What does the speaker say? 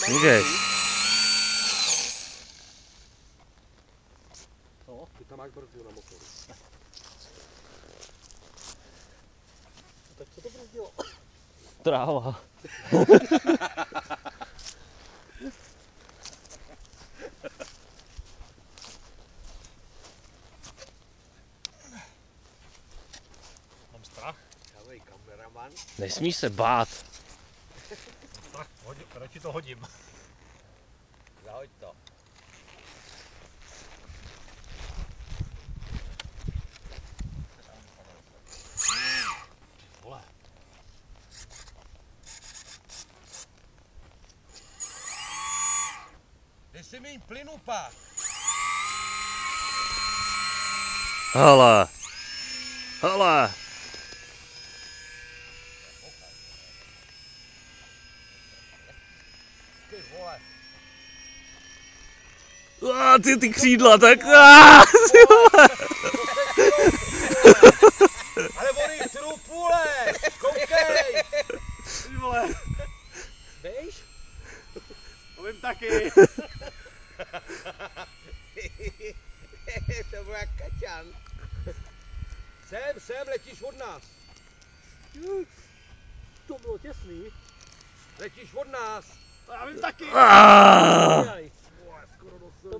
Můžeš. No, ty tam máš brzdu na motoru. Tak co to brzdilo? Tráva. Mám strach. Havej, kameraman. Nesmíš se bát. Tak, radši to hodím. Zahoď to. Vole. Dej si míň plynu pak. Hele. Hele. Ty vole. Ty křídla, tak. Ty vole. Ale vody trupule. Koukej. Ty vole. Víš? To vím taky. To byl jak kaťan. Sem, letíš od nás. To bylo těsný. Letíš od nás. To já vím taky. Ah. Vole, skoro do